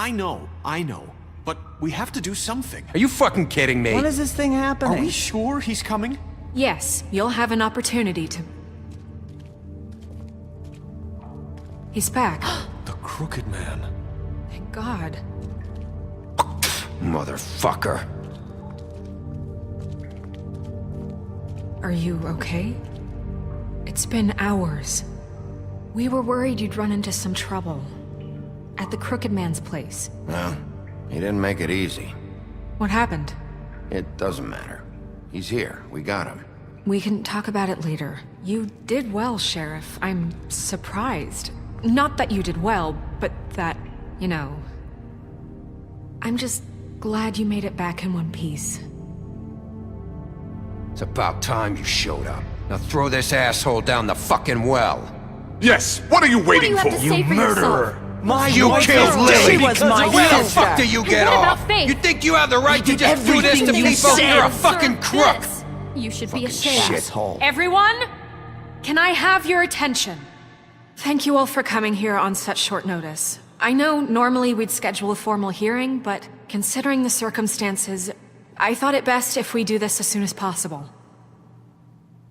I know. But we have to do something. Are you fucking kidding me? When is this thing happening? Are we sure he's coming? Yes, you'll have an opportunity to... He's back. The Crooked Man. Thank God. Motherfucker. Are you okay? It's been hours. We were worried you'd run into some trouble. At the Crooked Man's place. Well, he didn't make it easy. What happened? It doesn't matter. He's here. We got him. We can talk about it later. You did well, Sheriff. I'm surprised. Not that you did well, but that, you know... I'm just glad you made it back in one piece. It's about time you showed up. Now throw this asshole down the fucking well. Yes, what are you waiting for? You murderer! You killed Lily! She was my Where the sister. fuck do you get what off? about Faith? You think you have the right to did just do this to everything you people? said. You're a fucking crook! This. You should be Fucking ashamed. shithole. Everyone, can I have your attention? Thank you all for coming here on such short notice. I know normally we'd schedule a formal hearing, but considering the circumstances, I thought it best if we do this as soon as possible.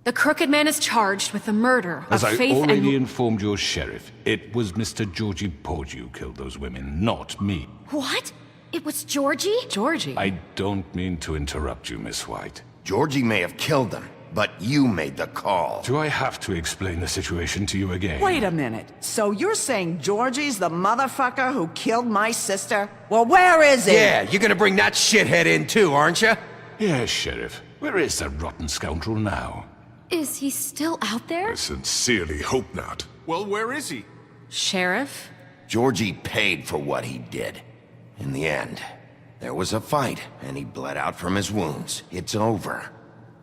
The Crooked Man is charged with the murder of As I Faith already and... informed your sheriff, it was Mr. Georgie Porge who killed those women, not me. What? It was Georgie? Georgie? I don't mean to interrupt you, Miss White. Georgie may have killed them, but you made the call. Do I have to explain the situation to you again? Wait a minute. So you're saying Georgie's the motherfucker who killed my sister? Well, where is he? Yeah, you're gonna bring that shithead in too, aren't you? Yes, Sheriff. Where is that rotten scoundrel now? Is he still out there? I sincerely hope not. Well, where is he? Sheriff? Georgie paid for what he did. In the end, there was a fight, and he bled out from his wounds. It's over.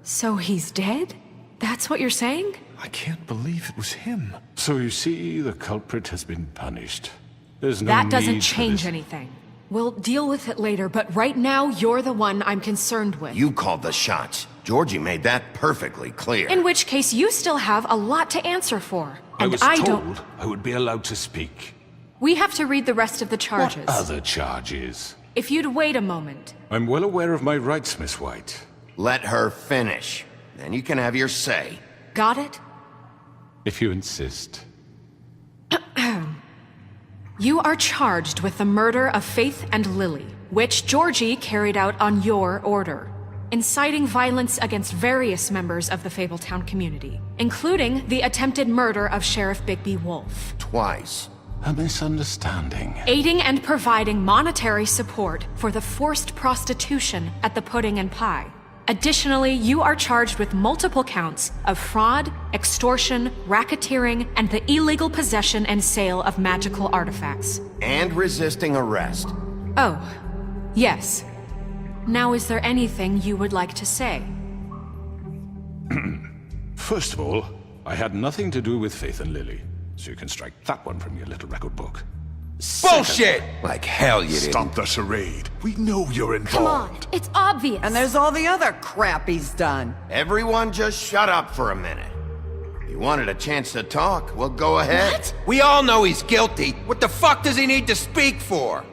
So he's dead? That's what you're saying? I can't believe it was him. So you see, the culprit has been punished. There's no That doesn't need for change this. anything. We'll deal with it later, but right now, you're the one I'm concerned with. You called the shots. Georgie made that perfectly clear. In which case, you still have a lot to answer for. I And was I told don't... I would be allowed to speak. We have to read the rest of the charges. What other charges? If you'd wait a moment. I'm well aware of my rights, Miss White. Let her finish. Then you can have your say. Got it? If you insist. You are charged with the murder of Faith and Lily, which Georgie carried out on your order, inciting violence against various members of the Fabletown community, including the attempted murder of Sheriff Bigby Wolf. Twice. A misunderstanding. Aiding and providing monetary support for the forced prostitution at the Pudding and Pie. Additionally, you are charged with multiple counts of fraud, extortion, racketeering, and the illegal possession and sale of magical artifacts. And resisting arrest. Oh, yes. Now, is there anything you would like to say? First of all, I had nothing to do with Faith and Lily, so you can strike that one from your little record book. Bullshit! Like hell you didn't. Stop the charade. We know you're Come on, involved. it's obvious. And there's all the other crap he's done. Everyone just shut up for a minute. If you wanted a chance to talk, well, go ahead. What? We all know he's guilty. What the fuck does he need to speak for?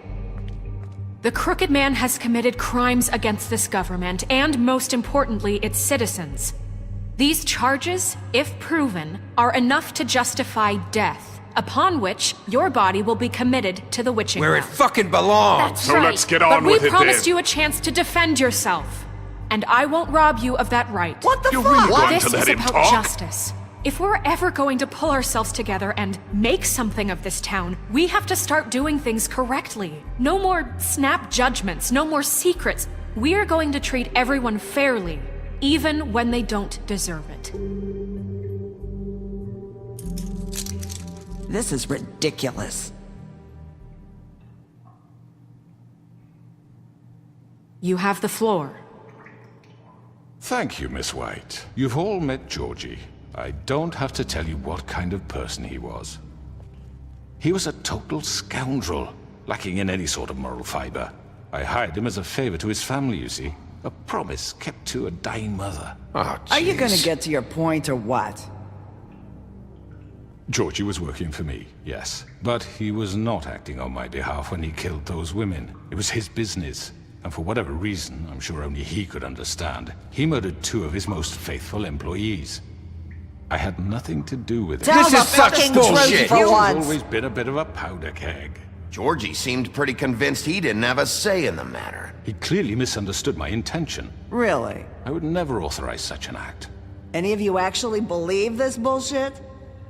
The Crooked Man has committed crimes against this government and, most importantly, its citizens. These charges, if proven, are enough to justify death, upon which your body will be committed to the witching Where it well. fucking belongs. That's So right. let's get But on we with it promised then. you a chance to defend yourself, and I won't rob you of that right. What the You're fuck? really going This to let is him about talk? justice. If we're ever going to pull ourselves together and make something of this town, we have to start doing things correctly. No more snap judgments, no more secrets. We're going to treat everyone fairly, even when they don't deserve it. This is ridiculous. You have the floor. Thank you, Miss White. You've all met Georgie. I don't have to tell you what kind of person he was. He was a total scoundrel, lacking in any sort of moral fiber. I hired him as a favor to his family, you see. A promise kept to a dying mother. Oh, Are you gonna jeez. get to your point or what? Georgie was working for me, yes. But he was not acting on my behalf when he killed those women. It was his business. And for whatever reason, I'm sure only he could understand, he murdered 2 of his most faithful employees. I had nothing to do with it. Tell This the is such fucking bullshit. truth for He's once. always been a bit of a powder keg. Georgie seemed pretty convinced he didn't have a say in the matter. He clearly misunderstood my intention. Really? I would never authorize such an act. Any of you actually believe this bullshit?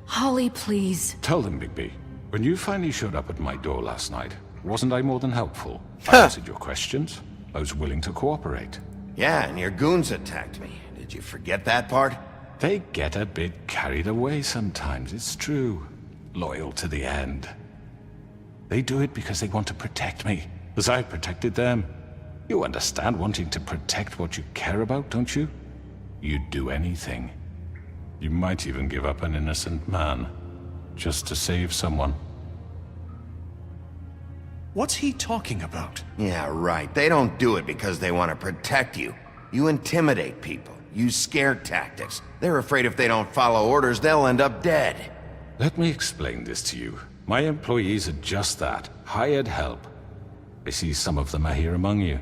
Holly, please. Tell them, Bigby, when you finally showed up at my door last night, wasn't I more than helpful? I answered your questions. I was willing to cooperate. Yeah, and your goons attacked me. Did you forget that part? They get a bit carried away sometimes, it's true. Loyal to the end. They do it because they want to protect me, as I protected them. You understand wanting to protect what you care about, don't you? You'd do anything. You might even give up an innocent man, just to save someone. What's he talking about? Yeah, right. They don't do it because they want to protect you. You intimidate people, use scare tactics. They're afraid if they don't follow orders, they'll end up dead. Let me explain this to you. My employees are just that, hired help. I see some of them are here among you.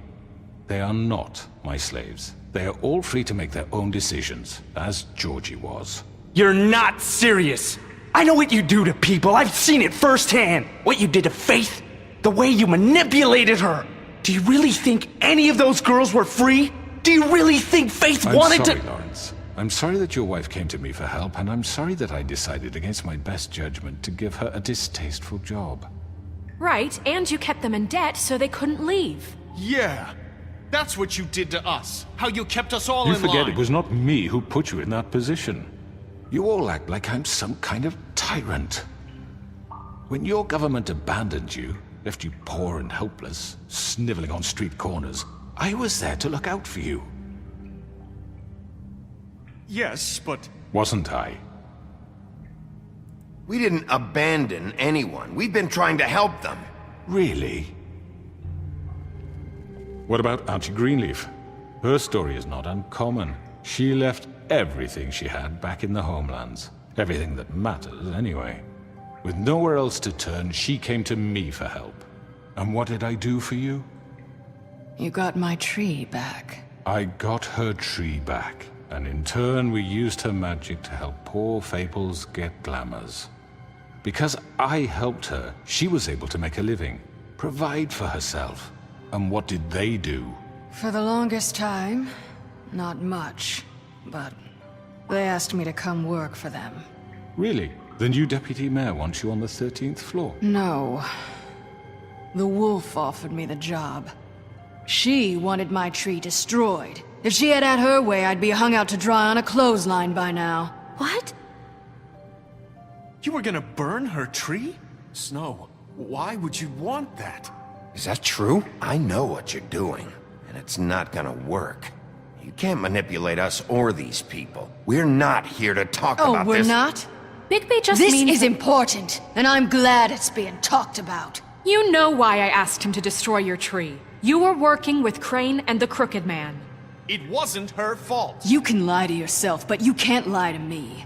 They are not my slaves. They are all free to make their own decisions, as Georgie was. You're not serious. I know what you do to people. I've seen it firsthand. What you did to Faith, the way you manipulated her. Do you really think any of those girls were free? Do you really think Faith wanted sorry, to— Lawrence. I'm sorry that your wife came to me for help, and I'm sorry that I decided against my best judgment to give her a distasteful job. Right, and you kept them in debt so they couldn't leave. Yeah. That's what you did to us. How you kept us all You in forget line. it was not me who put you in that position. You all act like I'm some kind of tyrant. When your government abandoned you, left you poor and helpless, sniveling on street corners, I was there to look out for you. Yes, but... Wasn't I? We didn't abandon anyone. We've been trying to help them. Really? What about Auntie Greenleaf? Her story is not uncommon. She left everything she had back in the homelands. Everything that matters, anyway. With nowhere else to turn, she came to me for help. And what did I do for you? You got my tree back. I got her tree back, and in turn we used her magic to help poor Fables get glamours. Because I helped her, she was able to make a living, provide for herself. And what did they do? For the longest time, not much. But they asked me to come work for them. Really? The new deputy mayor wants you on the 13th floor? No. The wolf offered me the job. She wanted my tree destroyed. If she had her way, I'd be hung out to dry on a clothesline by now. What? You were gonna burn her tree? Snow, why would you want that? Is that true? I know what you're doing, and it's not gonna work. You can't manipulate us or these people. We're not here to talk Oh, about we're this. not? Bigby just This means is important, and I'm glad it's being talked about. You know why I asked him to destroy your tree. You were working with Crane and the Crooked Man. It wasn't her fault. You can lie to yourself, but you can't lie to me.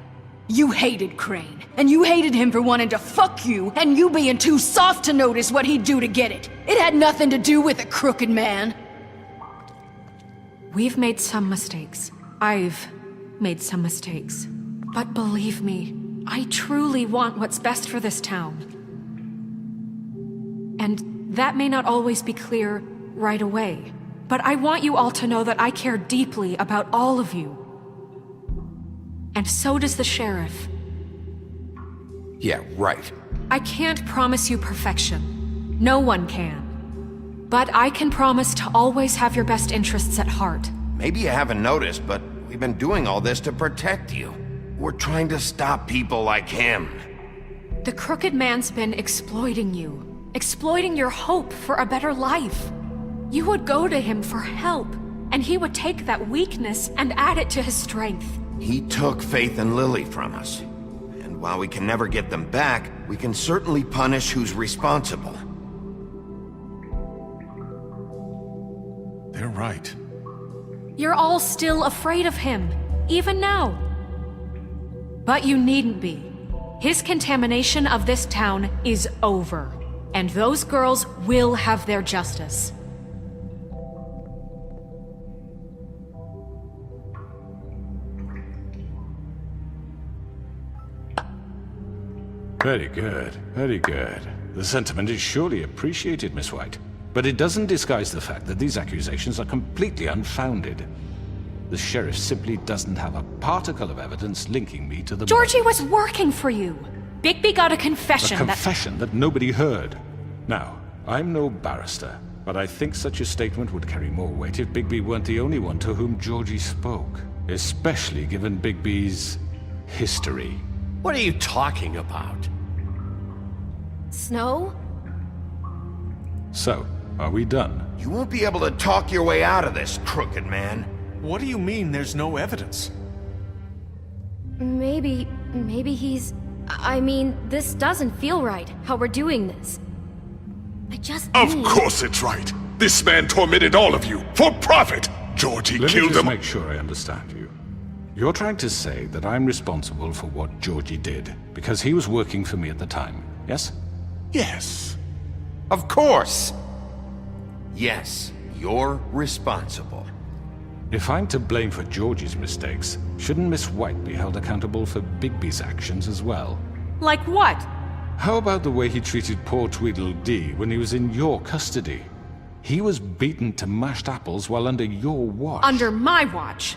You hated Crane, and you hated him for wanting to fuck you, and you being too soft to notice what he'd do to get it. It had nothing to do with the Crooked Man. We've made some mistakes. I've made some mistakes. But believe me, I truly want what's best for this town. And that may not always be clear right away. But I want you all to know that I care deeply about all of you. And so does the sheriff. Yeah, right. I can't promise you perfection. No one can. But I can promise to always have your best interests at heart. Maybe you haven't noticed, but we've been doing all this to protect you. We're trying to stop people like him. The Crooked Man's been exploiting you. Exploiting your hope for a better life. You would go to him for help, and he would take that weakness and add it to his strength. He took Faith and Lily from us. And while we can never get them back, we can certainly punish who's responsible. They're right. You're all still afraid of him, even now. But you needn't be. His contamination of this town is over, and those girls will have their justice. Very good, very good. The sentiment is surely appreciated, Miss White. But it doesn't disguise the fact that these accusations are completely unfounded. The sheriff simply doesn't have a particle of evidence linking me to the Georgie murder. was working for you. Bigby got a confession A confession that nobody heard. Now, I'm no barrister, but I think such a statement would carry more weight if Bigby weren't the only one to whom Georgie spoke. Especially given Bigby's history. What are you talking about? Snow? So, are we done? You won't be able to talk your way out of this, crooked man. What do you mean there's no evidence? Maybe he's... I mean, this doesn't feel right, how we're doing this. I just Of need... course it's right. This man tormented all of you for profit. Georgie Let me killed just them. make sure I understand you. You're trying to say that I'm responsible for what Georgie did because he was working for me at the time, yes? Yes. Of course. Yes, you're responsible. If I'm to blame for Georgie's mistakes, shouldn't Miss White be held accountable for Bigby's actions as well? Like what? How about the way he treated poor Tweedledee when he was in your custody? He was beaten to mashed apples while under your watch. Under my watch.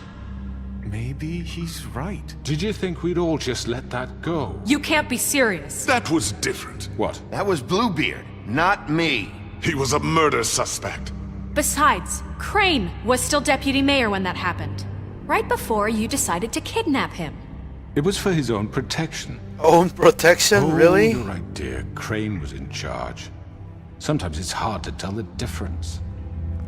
Maybe he's right. Did you think we'd all just let that go? You can't be serious. That was different. What? That was Bluebeard, not me. He was a murder suspect. Besides, Crane was still deputy mayor when that happened. Right before you decided to kidnap him. It was for his own protection. Own protection, Oh, really? you're right, dear. Crane was in charge. Sometimes it's hard to tell the difference.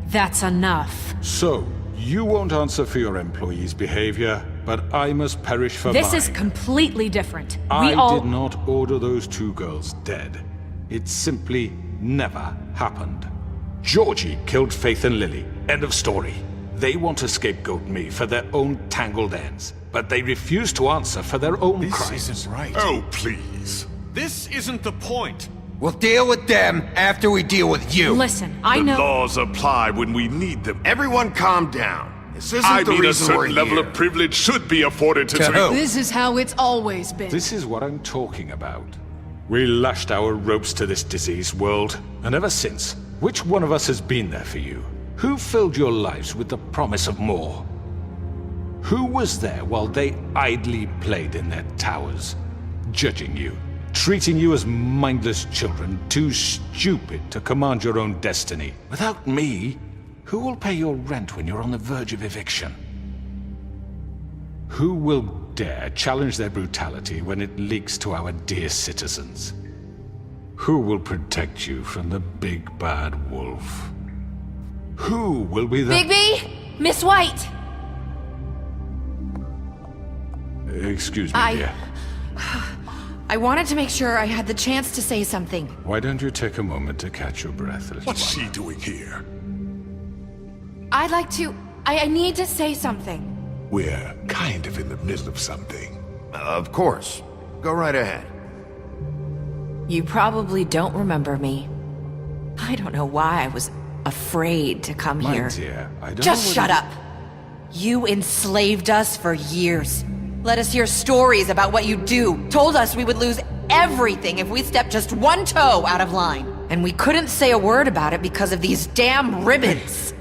That's enough. So, you won't answer for your employees' behavior, but I must perish for This mine. is completely different. I We all... did not order those two girls dead. It simply never happened. Georgie killed Faith and Lily. End of story. They want to scapegoat me for their own tangled ends, but they refuse to answer for their own This crimes. isn't right. Oh, please. This isn't the point. We'll deal with them after we deal with you. Listen, I The know... laws apply when we need them. Everyone calm down. This isn't I the mean, a reason we're certain level here. of privilege should be afforded to To who? This is how it's always been. This is what I'm talking about. We lashed our ropes to this diseased world, and ever since, which one of us has been there for you? Who filled your lives with the promise of more? Who was there while they idly played in their towers, judging you, treating you as mindless children, too stupid to command your own destiny? Without me, who will pay your rent when you're on the verge of eviction? Who will dare challenge their brutality when it leaks to our dear citizens? Who will protect you from the big bad wolf? Who will be the... Bigby! Miss White! Excuse me, dear. I wanted to make sure I had the chance to say something. Why don't you take a moment to catch your breath, little What's one? she doing here? I'd like to... I need to say something. We're kind of in the middle of something. Of course. Go right ahead. You probably don't remember me. I don't know why I was afraid to come My here. dear, I don't Just know shut whether- up. You enslaved us for years. Let us hear stories about what you do. Told us we would lose everything if we stepped just one toe out of line. And we couldn't say a word about it because of these damn ribbons.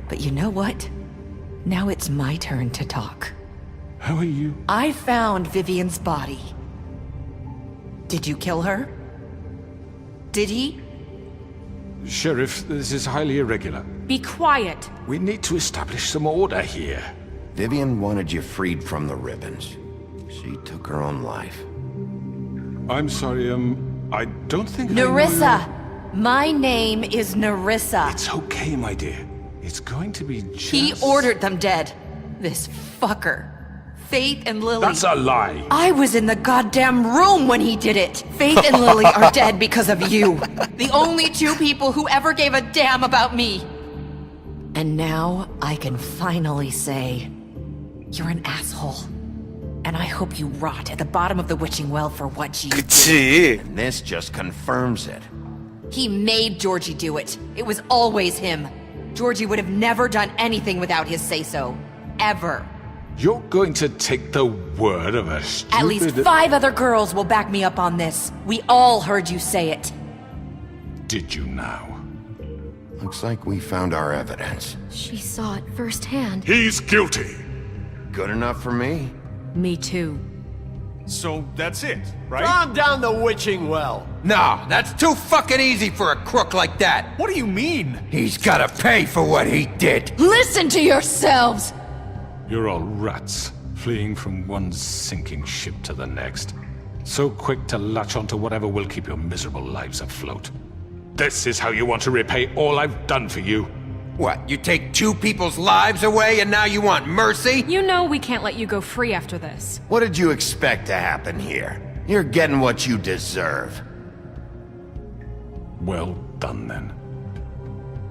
But you know what? Now it's my turn to talk. How are you? I found Vivian's body. Did you kill her? Did he? Sheriff, this is highly irregular. Be quiet. We need to establish some order here. Vivian wanted you freed from the ribbons. She took her own life. I'm sorry, I don't think I Nerissa! know My name is Nerissa. you. It's okay, my dear. It's going to be just... He ordered them dead. This fucker. Faith and Lily. That's a lie! I was in the goddamn room when he did it. Faith and Lily are dead because of you. The only two people who ever gave a damn about me. And now I can finally say, you're an asshole. And I hope you rot at the bottom of the witching well for what you did. 그치. And this just confirms it. He made Georgie do it. It was always him. Georgie would have never done anything without his say-so. Ever. You're going to take the word of a stupid... At least 5 other girls will back me up on this. We all heard you say it. Did you now? Looks like we found our evidence. She saw it firsthand. He's guilty. Good enough for me? Me too. So that's it, right? Calm down the witching well. No, that's too fucking easy for a crook like that. What do you mean? He's gotta pay for what he did. Listen to yourselves! You're all rats, fleeing from one sinking ship to the next. So quick to latch onto whatever will keep your miserable lives afloat. This is how you want to repay all I've done for you. What, you take 2 people's lives away and now you want mercy? You know we can't let you go free after this. What did you expect to happen here? You're getting what you deserve. Well done, then.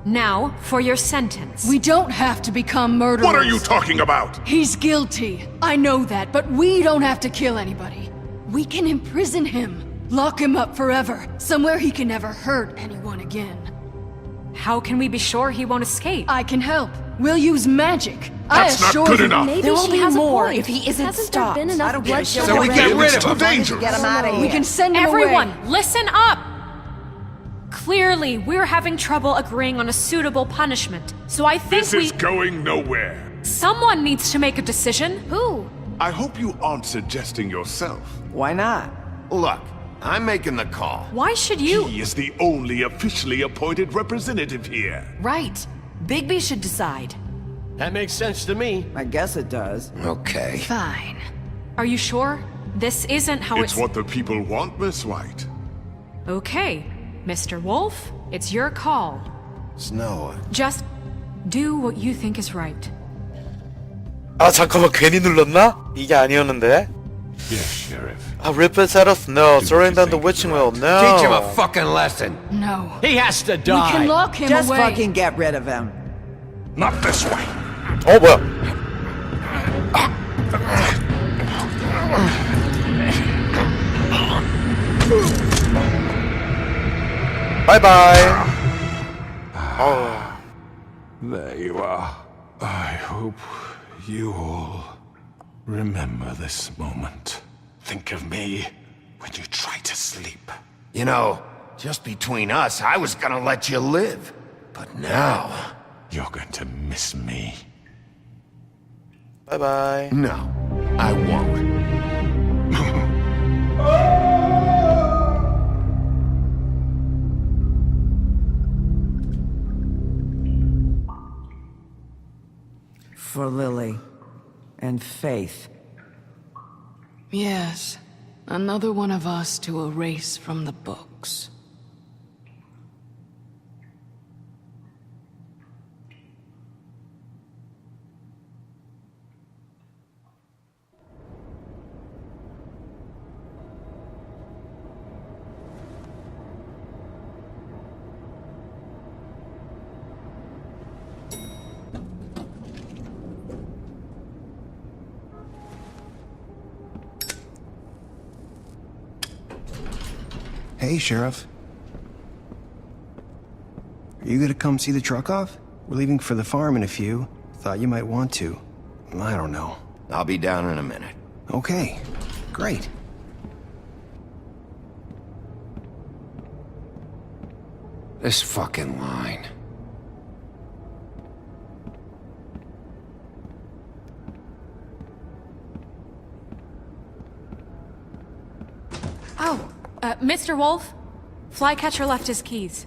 Now, for your sentence. We don't have to become murderers. What are you talking about? He's guilty. I know that, but we don't have to kill anybody. We can imprison him. Lock him up forever. Somewhere he can never hurt anyone again. How can we be sure he won't escape? I can help. We'll use magic. That's I not assure good you. enough. Maybe There will she be has more a point. if he isn't Hasn't stopped. there been enough I don't give a bloodshed shit. So we already? get rid of It's too him. dangerous. Get him out of here. We can send him Everyone, away. listen up! Clearly, we're having trouble agreeing on a suitable punishment. So I think This is going nowhere. someone needs to make a decision. Who? I hope you aren't suggesting yourself. Why not? Look, I'm making the call. Why should you? He is the only officially appointed representative here. Right. Bigby should decide. That makes sense to me. I guess it does. Okay. Fine. Are you sure? This isn't how It's what the people want, Miss White. Okay, Mr. Wolf, it's your call. Snow, Just do what you think is right. 아 잠깐만 괜히 눌렀나? 이게 아니었는데. Yes, Sheriff. Rip us out of no. Throwing down the witching well. No. Teach him a fucking lesson. No. He has to We die. can lock him Just away. fucking get rid of him. Not this way. 뭐야? 바이바이. There you are. I hope you all remember this moment. Think of me when you try to sleep. you know, just between us, I was gonna let you live. But now, You're going to miss me. 바이바이. no, I won't. For Lily and Faith. Yes. Another one of us to erase from the books. Hey, Sheriff. Are you gonna come see the truck off? We're leaving for the farm in a few. Thought you might want to. I don't know. I'll be down in a minute. Okay, great. This fucking line. Oh, Mr. Wolf, Flycatcher left his keys.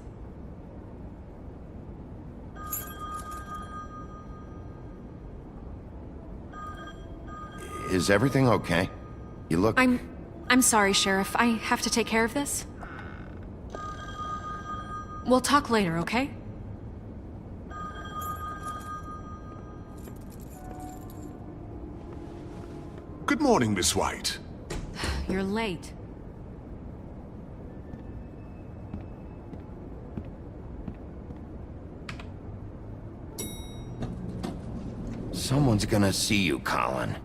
Is everything okay? You look... I'm sorry, Sheriff. I have to take care of this. We'll talk later, okay? Good morning, Miss White. You're late. Someone's gonna see you, Colin.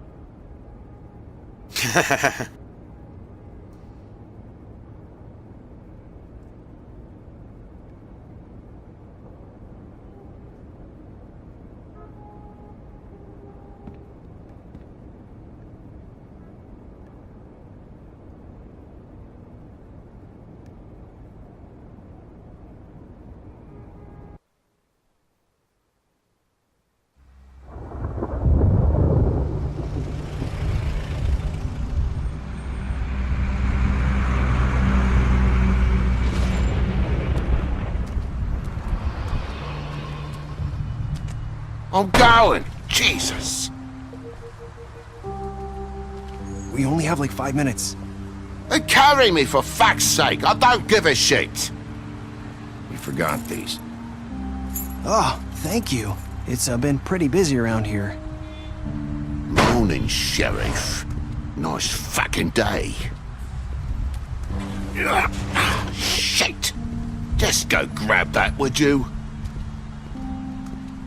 I'm going. Jesus. We only have like 5 minutes. Hey, carry me for fuck's sake. I don't give a shit. We forgot these. Oh, thank you. It's been pretty busy around here. Morning, Sheriff. Nice fucking day. Ugh, shit. Just go grab that, would you?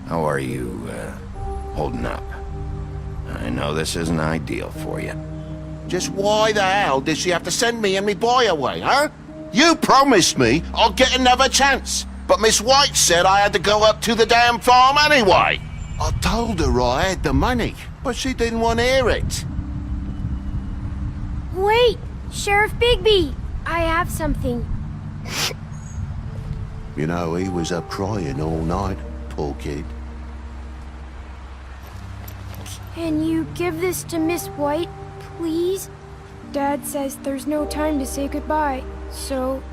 How are you, holding up? I know this isn't ideal for you. Just why the hell did she have to send me and me boy away, huh? You promised me I'd get another chance, but Miss White said I had to go up to the damn farm anyway. I told her I had the money, but she didn't want to hear it. Wait, Sheriff Bigby, I have something. You know, he was up crying all night, poor kid. Can you give this to Miss White, please? Dad says there's no time to say goodbye, so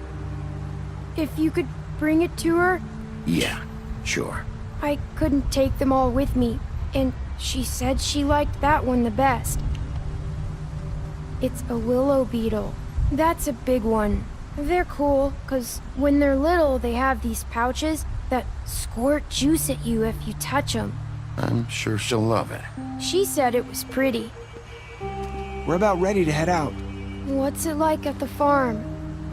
if you could bring it to her? Yeah, sure. I couldn't take them all with me, and she said she liked that one the best. It's a willow beetle. That's a big one. They're cool, 'cause when they're little, they have these pouches that squirt juice at you if you touch them. I'm sure she'll love it. She said it was pretty. We're about ready to head out. What's it like at the farm?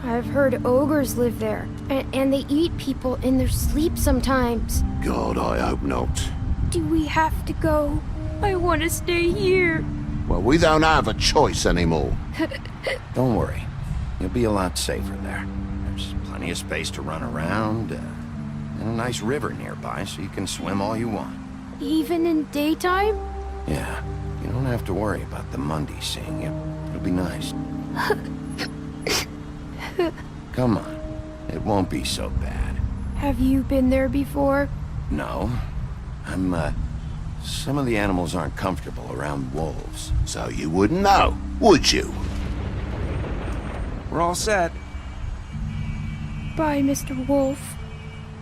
I've heard ogres live there, and they eat people in their sleep sometimes. God, I hope not. Do we have to go? I want to stay here. Well, we don't have a choice anymore. Don't worry. You'll be a lot safer there. There's plenty of space to run around, and a nice river nearby so you can swim all you want. Even in daytime? Yeah, you don't have to worry about the Monday seeing you. It'll be nice. Come on, it won't be so bad. Have you been there before? No, some of the animals aren't comfortable around wolves, so you wouldn't know, would you? We're all set. Bye, Mr. Wolf.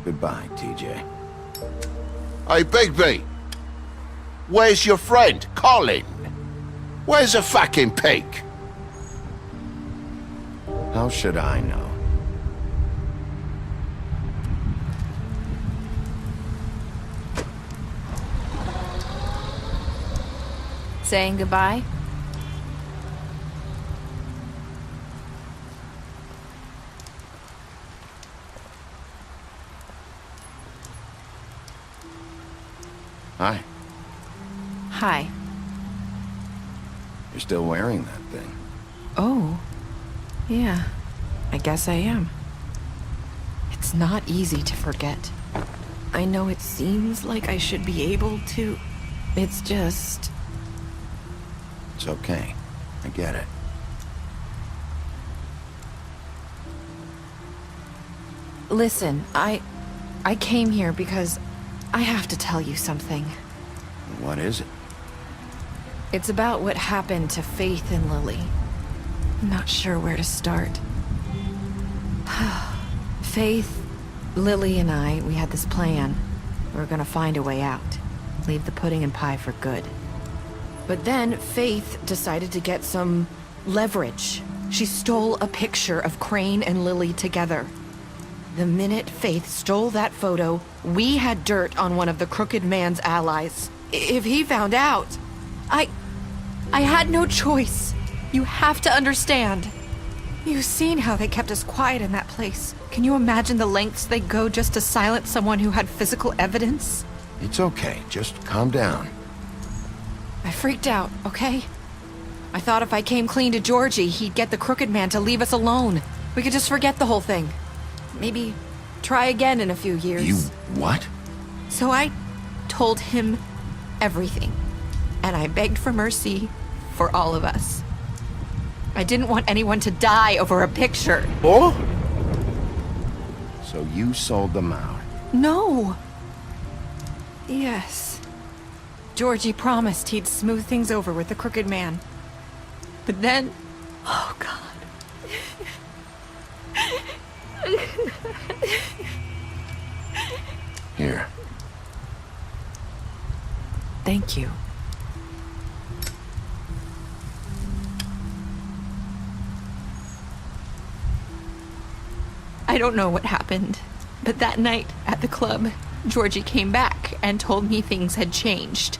Goodbye, TJ. Hey, Bigby! Where's your friend, Colin? Where's the fucking pig? How should I know? Saying goodbye? Hi. Hi. You're still wearing that thing. Oh. Yeah. I guess I am. It's not easy to forget. I know it seems like I should be able to. It's just... It's okay. I get it. Listen, I came here because I have to tell you something. What is it? It's about what happened to Faith and Lily. I'm not sure where to start. Faith, Lily, and I, we had this plan. We were gonna find a way out. Leave the pudding and pie for good. But then Faith decided to get some leverage. She stole a picture of Crane and Lily together. The minute Faith stole that photo, we had dirt on one of the crooked man's allies. If he found out, I had no choice. You have to understand. You've seen how they kept us quiet in that place. Can you imagine the lengths they'd go just to silence someone who had physical evidence? It's okay. Just calm down. I freaked out, okay? I thought if I came clean to Georgie, he'd get the crooked man to leave us alone. We could just forget the whole thing. Maybe try again in a few years. You what? So I told him everything. And I begged for mercy for all of us. I didn't want anyone to die over a picture. 뭐? So you sold them out. No. Yes. Georgie promised he'd smooth things over with the crooked man. But then... Oh, God. Here. Thank you. I don't know what happened, but that night at the club, Georgie came back and told me things had changed.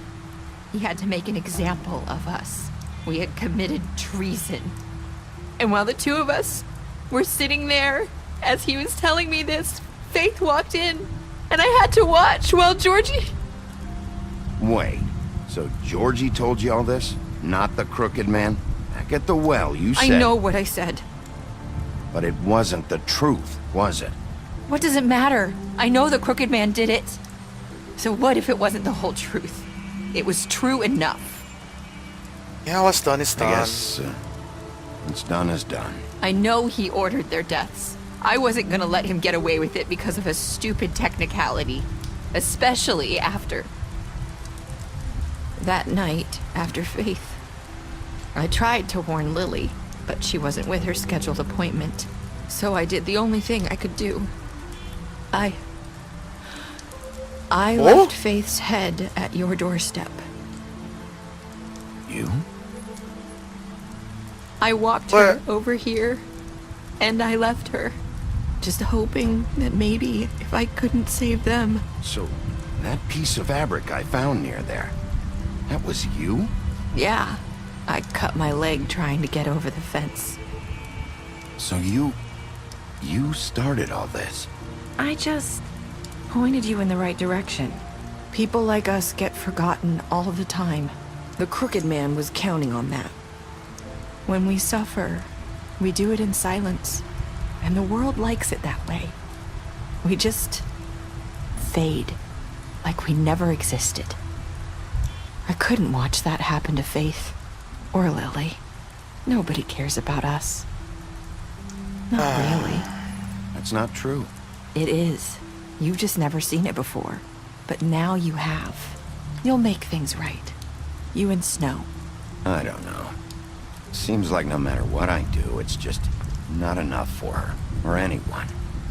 He had to make an example of us. We had committed treason. And while the two of us were sitting there, as he was telling me this, Faith walked in, and I had to watch while Georgie... Wait, so Georgie told you all this? Not the crooked man? Back at the well, you said... I know what I said. But it wasn't the truth, was it? What does it matter? I know the crooked man did it. So what if it wasn't the whole truth? It was true enough. Yeah, what's done is done. I guess what's done is done. I know he ordered their deaths. I wasn't gonna let him get away with it because of a stupid technicality. Especially after... that night, after Faith. I tried to warn Lily, but she wasn't with her scheduled appointment. So I did the only thing I could do. I left Faith's head at your doorstep. You? I walked her over here, and I left her. Just hoping that maybe if I couldn't save them... So, that piece of fabric I found near there, that was you? Yeah. I cut my leg trying to get over the fence. So you started all this? I just pointed you in the right direction. People like us get forgotten all the time. The crooked man was counting on that. When we suffer, we do it in silence, and the world likes it that way. We just fade, like we never existed. I couldn't watch that happen to Faith. Or Lily. Nobody cares about us. Not really. That's not true. It is. You've just never seen it before. But now you have. You'll make things right. You and Snow. I don't know. Seems like no matter what I do, it's just not enough for her. Or anyone.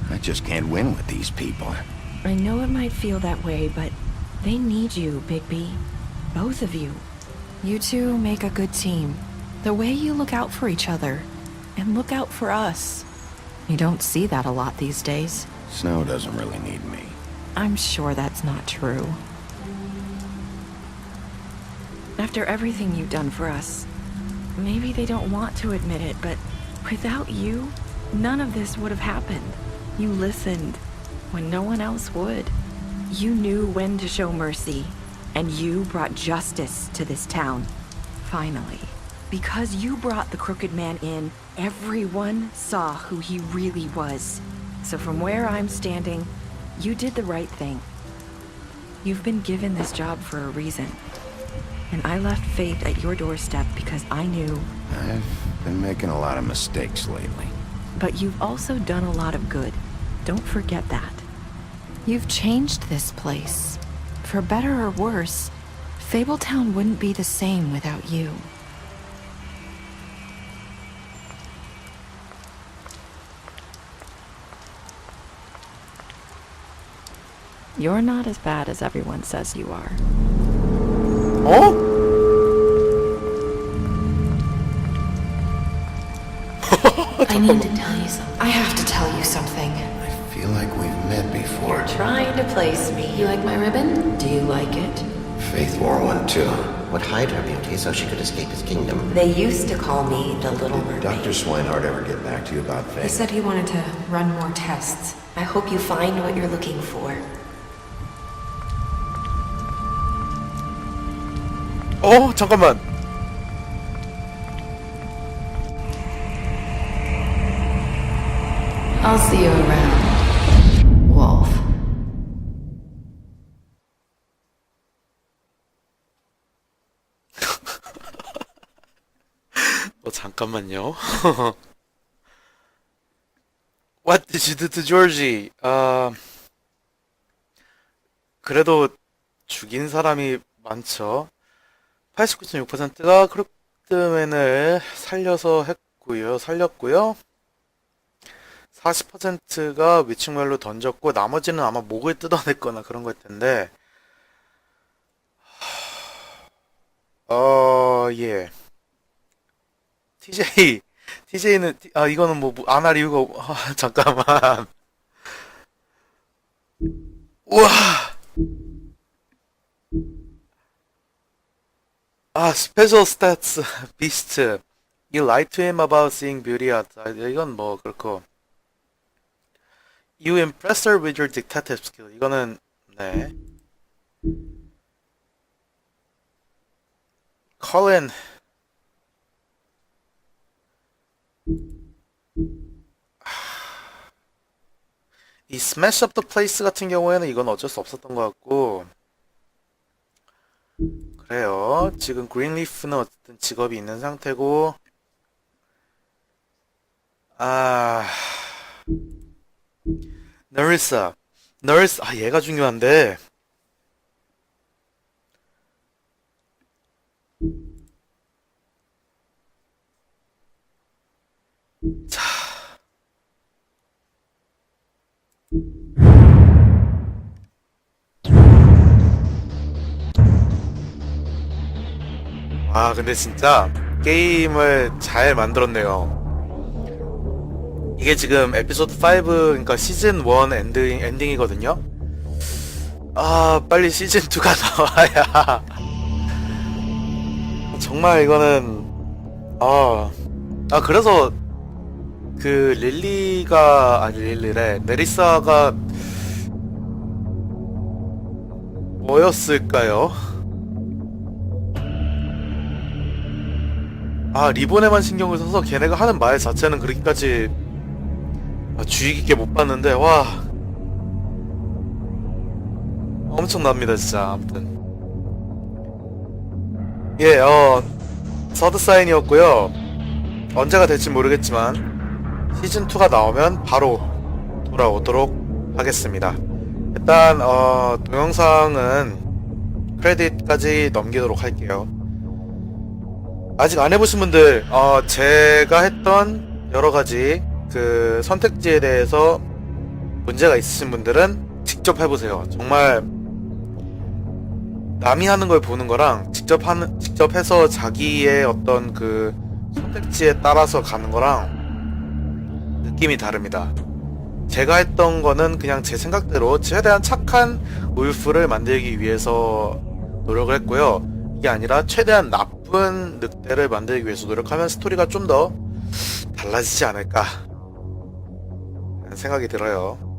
I just can't win with these people. I know it might feel that way, but they need you, Bigby. Both of you. You two make a good team. The way you look out for each other, and look out for us. You don't see that a lot these days. Snow doesn't really need me. I'm sure that's not true. After everything you've done for us, maybe they don't want to admit it, but without you, none of this would have happened. You listened when no one else would. You knew when to show mercy. And you brought justice to this town. Finally. Because you brought the crooked man in, everyone saw who he really was. So from where I'm standing, you did the right thing. You've been given this job for a reason. And I left Faith at your doorstep because I knew... I've been making a lot of mistakes lately. But you've also done a lot of good. Don't forget that. You've changed this place. For better or worse, Fabletown wouldn't be the same without you. You're not as bad as everyone says you are. Oh? I need to tell you something. I have to tell you something. I feel like we've met before. You're trying to place me. You like my ribbon? Do you like it? Faith wore one too. Would hide her beauty so she could escape his kingdom. They used to call me the Little Mermaid. Did Dr. Swinehart ever get back to you about Faith? He said he wanted to run more tests. I hope you find what you're looking for. 잠깐만. I'll see you around, Wolf. 잠깐만요. What did you do to Georgie? 그래도 죽인 사람이 많죠. 89.6%가 크루트맨을 살렸고요. 40%가 위층웰로 던졌고, 나머지는 아마 목을 뜯어냈거나 그런 거일 텐데, 예. TJ는, 이거는 안 할 이유가, 잠깐만. 우와! 스페셜 스tats, 비스트. You lied to him about seeing beauty outside. 이건 그렇고. You impressed her with your detective skill. 이거는, 네. Colin. 이 Smash Up the Place 같은 경우에는 이건 어쩔 수 없었던 것 같고, 그래요. 지금 그린리프는 어쨌든 직업이 있는 상태고, 너스, 얘가 중요한데, 자, 근데 진짜 게임을 잘 만들었네요. 이게 지금 에피소드 5, 그러니까 시즌 1 엔딩이거든요. 빨리 시즌 2가 나와야. 정말 이거는 그래서 그 메리사가 뭐였을까요? 리본에만 신경을 써서 걔네가 하는 말 자체는 그렇게까지 주의 깊게 못 봤는데, 와, 엄청납니다 진짜. 아무튼 예, 서드사인이었고요. 언제가 될지 모르겠지만 시즌2가 나오면 바로 돌아오도록 하겠습니다. 일단 동영상은 크레딧까지 넘기도록 할게요. 아직 안 해보신 분들, 제가 했던 여러가지 그 선택지에 대해서 문제가 있으신 분들은 직접 해보세요. 정말 남이 하는 걸 보는 거랑 직접 해서 자기의 어떤 그 선택지에 따라서 가는 거랑 느낌이 다릅니다. 제가 했던 거는 그냥 제 생각대로 최대한 착한 울프를 만들기 위해서 노력을 했고요. 이게 아니라 최대한 나쁜 늑대를 만들기 위해서 노력하면 스토리가 좀 더 달라지지 않을까 생각이 들어요.